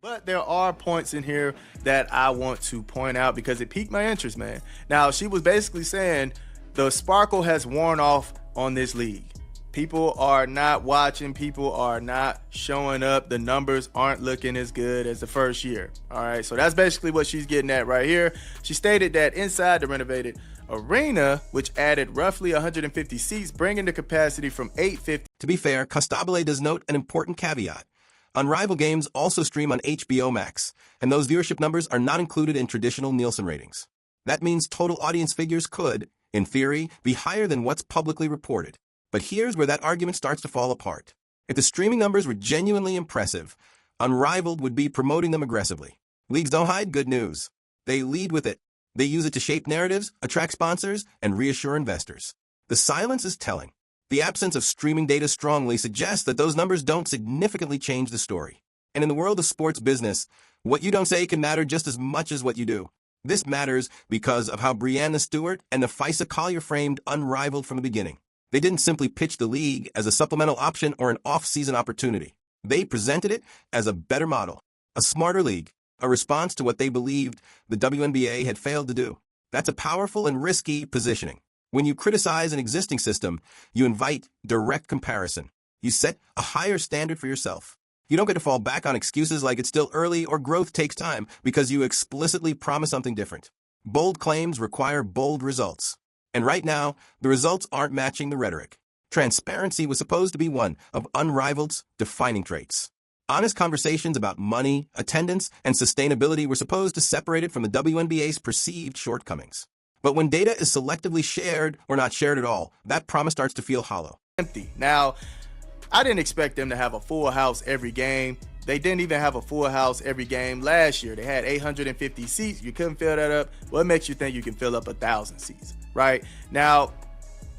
But there are points in here that I want to point out because it piqued my interest, man. Now, she was basically saying the sparkle has worn off on this league. People are not watching. People are not showing up. The numbers aren't looking as good as the first year. All right, so that's basically what she's getting at right here. She stated that inside the renovated arena, which added roughly 150 seats, bringing the capacity from 850. To be fair, Costabile does note an important caveat. Unrivaled games also stream on HBO Max, and those viewership numbers are not included in traditional Nielsen ratings. That means total audience figures could, in theory, be higher than what's publicly reported. But here's where that argument starts to fall apart. If the streaming numbers were genuinely impressive, Unrivaled would be promoting them aggressively. Leagues don't hide good news. They lead with it. They use it to shape narratives, attract sponsors, and reassure investors. The silence is telling. The absence of streaming data strongly suggests that those numbers don't significantly change the story. And in the world of sports business, what you don't say can matter just as much as what you do. This matters because of how Breanna Stewart and Napheesa Collier framed Unrivaled from the beginning. They didn't simply pitch the league as a supplemental option or an off-season opportunity. They presented it as a better model, a smarter league, a response to what they believed the WNBA had failed to do. That's a powerful and risky positioning. When you criticize an existing system, you invite direct comparison. You set a higher standard for yourself. You don't get to fall back on excuses like it's still early or growth takes time because you explicitly promise something different. Bold claims require bold results. And right now, the results aren't matching the rhetoric. Transparency was supposed to be one of Unrivaled's defining traits. Honest conversations about money, attendance, and sustainability were supposed to separate it from the WNBA's perceived shortcomings. But when data is selectively shared or not shared at all, that promise starts to feel hollow. Empty. Now, I didn't expect them to have a full house every game. They didn't even have a full house every game last year. They had 850 seats. You couldn't fill that up. What makes you think you can fill up 1,000 seats, right? Now,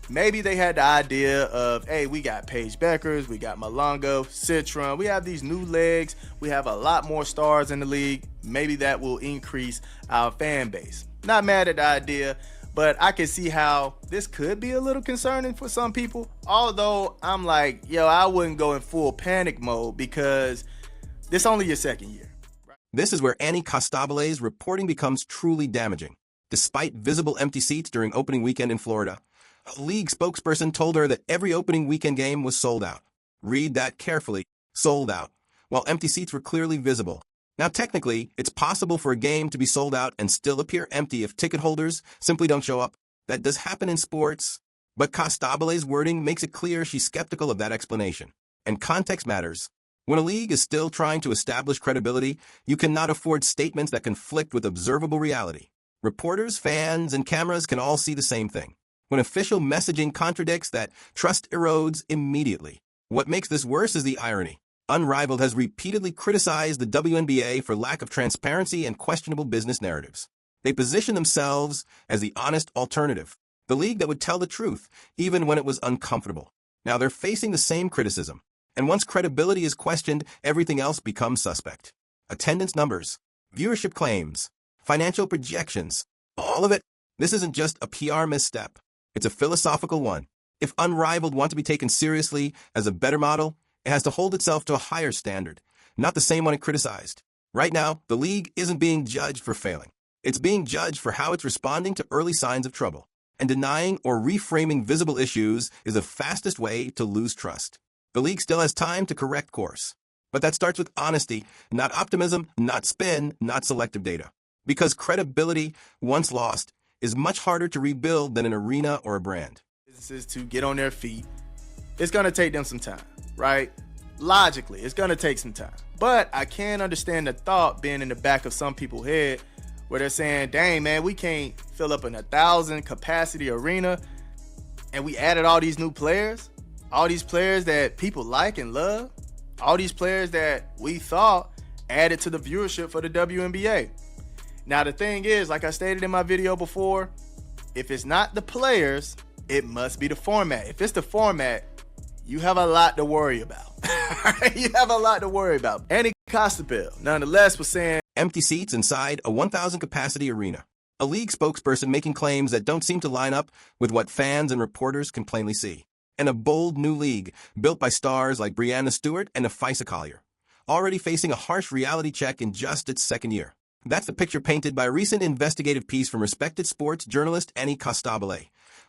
maybe they had the idea of, hey, we got Paige Beckers, we got Malongo, Citron. We have these new legs. We have a lot more stars in the league. Maybe that will increase our fan base. Not mad at the idea, but I can see how this could be a little concerning for some people. Although I'm like, yo, I wouldn't go in full panic mode because this is only your second year. This is where Annie Costabile's reporting becomes truly damaging. Despite visible empty seats during opening weekend in Florida, a league spokesperson told her that every opening weekend game was sold out. Read that carefully. Sold out. While empty seats were clearly visible. Now, technically, it's possible for a game to be sold out and still appear empty if ticket holders simply don't show up. That does happen in sports. But Costabile's wording makes it clear she's skeptical of that explanation. And context matters. When a league is still trying to establish credibility, you cannot afford statements that conflict with observable reality. Reporters, fans, and cameras can all see the same thing. When official messaging contradicts that, trust erodes immediately. What makes this worse is the irony. Unrivaled has repeatedly criticized the WNBA for lack of transparency and questionable business narratives. They position themselves as the honest alternative, the league that would tell the truth, even when it was uncomfortable. Now they're facing the same criticism. And once credibility is questioned, everything else becomes suspect. Attendance numbers, viewership claims, financial projections, all of it. This isn't just a PR misstep. It's a philosophical one. If Unrivaled want to be taken seriously as a better model, it has to hold itself to a higher standard, not the same one it criticized. Right now, the league isn't being judged for failing. It's being judged for how it's responding to early signs of trouble. And denying or reframing visible issues is the fastest way to lose trust. The league still has time to correct course. But that starts with honesty, not optimism, not spin, not selective data. Because credibility, once lost, is much harder to rebuild than an arena or a brand. Businesses to get on their feet, it's going to take them some time, right? Logically, it's going to take some time. But I can understand the thought being in the back of some people's head where they're saying, dang, man, we can't fill up an 1,000 capacity arena and we added all these new players, all these players that people like and love, all these players that we thought added to the viewership for the WNBA. Now, the thing is, like I stated in my video before, if it's not the players, it must be the format. If it's the format, you have a lot to worry about. You have a lot to worry about. Annie Costabill, nonetheless, was saying empty seats inside a 1,000 capacity arena. A league spokesperson making claims that don't seem to line up with what fans and reporters can plainly see. And a bold new league built by stars like Breanna Stewart and Napheesa Collier. already facing a harsh reality check in just its second year. That's the picture painted by a recent investigative piece from respected sports journalist Napheesa Collier,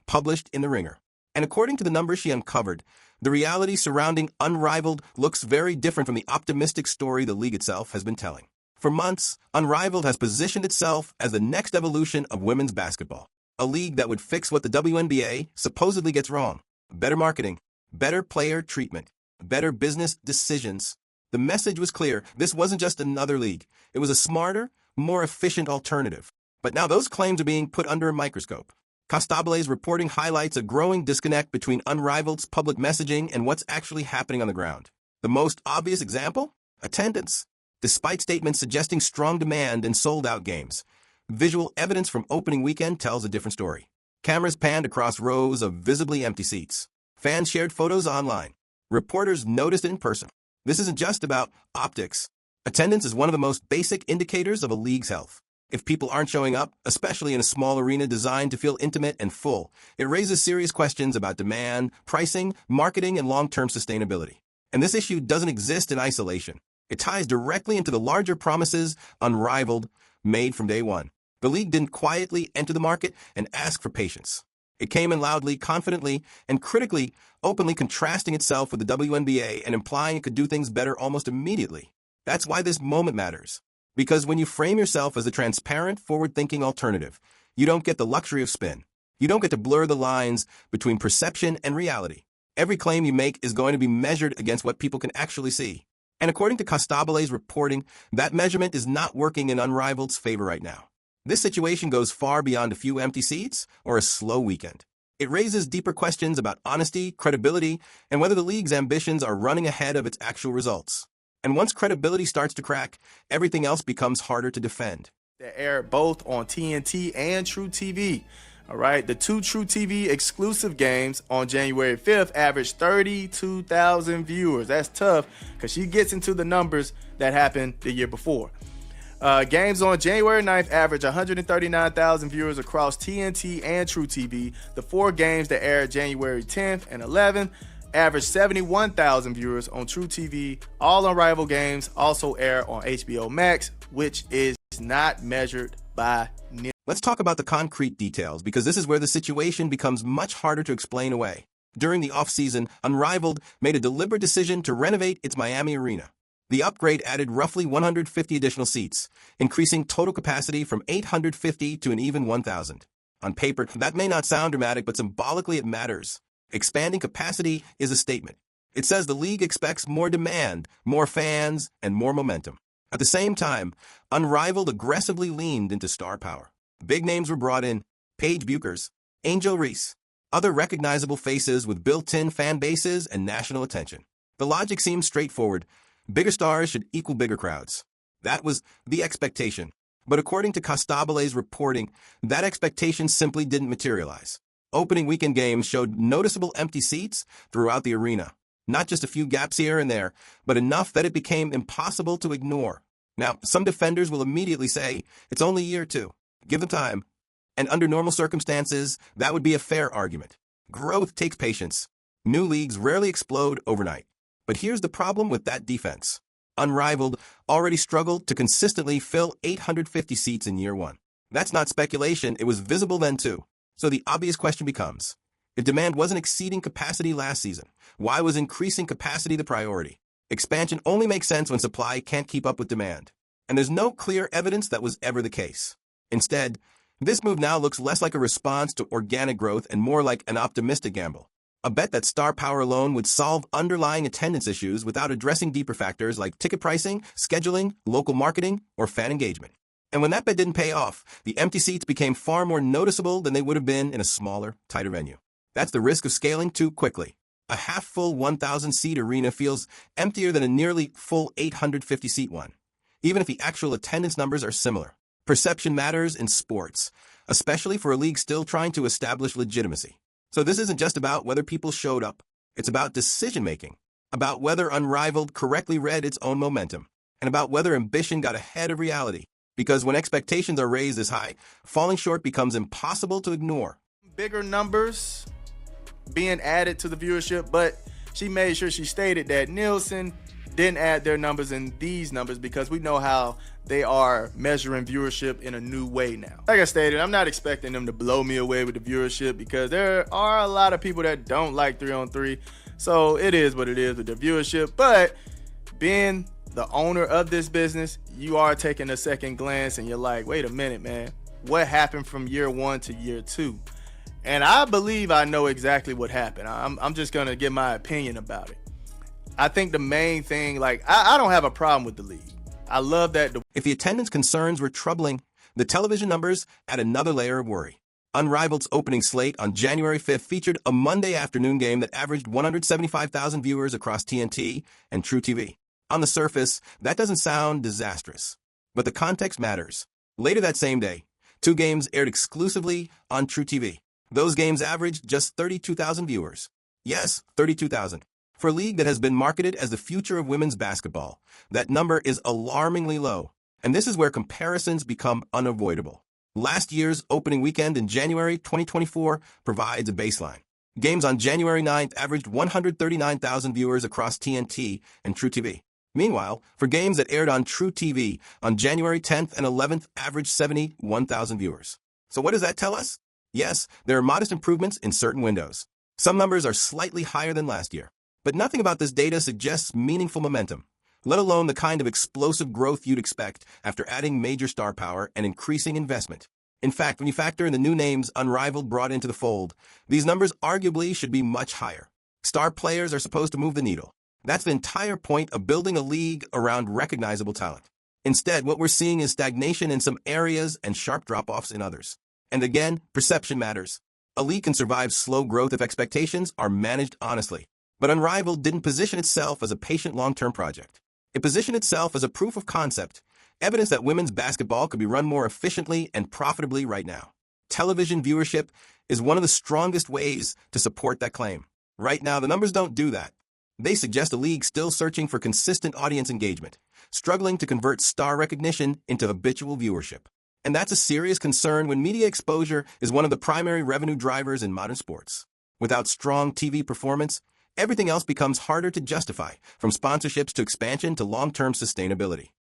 published in The Ringer. And according to the numbers she uncovered, the reality surrounding Unrivaled looks very different from the optimistic story the league itself has been telling. For months, Unrivaled has positioned itself as the next evolution of women's basketball, a league that would fix what the WNBA supposedly gets wrong. Better marketing, better player treatment, better business decisions. The message was clear. This wasn't just another league. It was a smarter, more efficient alternative. But now those claims are being put under a microscope. Constable's reporting highlights a growing disconnect between Unrivaled's public messaging and what's actually happening on the ground. The most obvious example? Attendance. Despite statements suggesting strong demand and sold-out games, visual evidence from opening weekend tells a different story. Cameras panned across rows of visibly empty seats. Fans shared photos online. Reporters noticed it in person. This isn't just about optics. Attendance is one of the most basic indicators of a league's health. If people aren't showing up, especially in a small arena designed to feel intimate and full, it raises serious questions about demand, pricing, marketing, and long-term sustainability. And this issue doesn't exist in isolation. It ties directly into the larger promises Unrivaled made from day one. The league didn't quietly enter the market and ask for patience. It came in loudly, confidently, and critically, openly contrasting itself with the WNBA and implying it could do things better almost immediately. That's why this moment matters. Because when you frame yourself as a transparent, forward-thinking alternative, you don't get the luxury of spin. You don't get to blur the lines between perception and reality. Every claim you make is going to be measured against what people can actually see. And according to Constable's reporting, that measurement is not working in Unrivaled's favor right now. This situation goes far beyond a few empty seats or a slow weekend. It raises deeper questions about honesty, credibility, and whether the league's ambitions are running ahead of its actual results. And once credibility starts to crack, everything else becomes harder to defend. They aired both on TNT and True TV. All right, the two True TV exclusive games on January 5th averaged 32,000 viewers. That's tough because she gets into the numbers that happened the year before. Games on January 9th averaged 139,000 viewers across TNT and True TV. The four games that aired January 10th and 11th averaged 71,000 viewers on True TV. All Unrivaled games also air on HBO Max, which is not measured by Nielsen. Let's talk about the concrete details, because this is where the situation becomes much harder to explain away. During the offseason, Unrivaled made a deliberate decision to renovate its Miami arena. The upgrade added roughly 150 additional seats, increasing total capacity from 850 to an even 1,000. On paper, that may not sound dramatic, but symbolically it matters. Expanding capacity is a statement. It says the league expects more demand, more fans, and more momentum. At the same time, Unrivaled aggressively leaned into star power. Big names were brought in: Paige Buchers, Angel Reese, other recognizable faces with built-in fan bases and national attention. The logic seems straightforward. Bigger stars should equal bigger crowds. That was the expectation. But according to Constable's reporting, that expectation simply didn't materialize. Opening weekend games showed noticeable empty seats throughout the arena. Not just a few gaps here and there, but enough that it became impossible to ignore. Now, some defenders will immediately say, it's only year two. Give them time. And under normal circumstances, that would be a fair argument. Growth takes patience. New leagues rarely explode overnight. But here's the problem with that defense. Unrivaled already struggled to consistently fill 850 seats in year one. That's not speculation, it was visible then too. So the obvious question becomes, if demand wasn't exceeding capacity last season, why was increasing capacity the priority? Expansion only makes sense when supply can't keep up with demand. And there's no clear evidence that was ever the case. Instead, this move now looks less like a response to organic growth and more like an optimistic gamble. A bet that star power alone would solve underlying attendance issues without addressing deeper factors like ticket pricing, scheduling, local marketing, or fan engagement. And when that bet didn't pay off, the empty seats became far more noticeable than they would have been in a smaller, tighter venue. That's the risk of scaling too quickly. A half-full 1,000-seat arena feels emptier than a nearly full 850-seat one, even if the actual attendance numbers are similar. Perception matters in sports, especially for a league still trying to establish legitimacy. So this isn't just about whether people showed up. It's about decision-making, about whether Unrivaled correctly read its own momentum, and about whether ambition got ahead of reality. Because when expectations are raised this high, falling short becomes impossible to ignore. Bigger numbers being added to the viewership, but she made sure she stated that Nielsen didn't add their numbers in these numbers because we know how they are measuring viewership in a new way now. Like I stated, I'm not expecting them to blow me away with the viewership because there are a lot of people that don't like 3-on-3. So it is what it is with the viewership. But being the owner of this business, you are taking a second glance and you're like, wait a minute, man. What happened from year 1 to year 2? And I believe I know exactly what happened. I'm just going to give my opinion about it. I think the main thing, like, I don't have a problem with the league. I love that. If the attendance concerns were troubling, the television numbers add another layer of worry. Unrivaled's opening slate on January 5th featured a Monday afternoon game that averaged 175,000 viewers across TNT and True TV. On the surface, that doesn't sound disastrous, but the context matters. Later that same day, 2 games aired exclusively on True TV. Those games averaged just 32,000 viewers. Yes, 32,000. For a league that has been marketed as the future of women's basketball, that number is alarmingly low. And this is where comparisons become unavoidable. Last year's opening weekend in January 2024 provides a baseline. Games on January 9th averaged 139,000 viewers across TNT and True TV. Meanwhile, for games that aired on True TV on January 10th and 11th averaged 71,000 viewers. So what does that tell us? Yes, there are modest improvements in certain windows. Some numbers are slightly higher than last year. But nothing about this data suggests meaningful momentum, let alone the kind of explosive growth you'd expect after adding major star power and increasing investment. In fact, when you factor in the new names Unrivaled brought into the fold, these numbers arguably should be much higher. Star players are supposed to move the needle. That's the entire point of building a league around recognizable talent. Instead, what we're seeing is stagnation in some areas and sharp drop-offs in others. And again, perception matters. A league can survive slow growth if expectations are managed honestly. But Unrivaled didn't position itself as a patient long-term project. It positioned itself as a proof of concept, evidence that women's basketball could be run more efficiently and profitably right now. Television viewership is one of the strongest ways to support that claim. Right now, the numbers don't do that. They suggest a league still searching for consistent audience engagement, struggling to convert star recognition into habitual viewership. And that's a serious concern when media exposure is one of the primary revenue drivers in modern sports. Without strong TV performance, everything else becomes harder to justify, from sponsorships to expansion to long-term sustainability.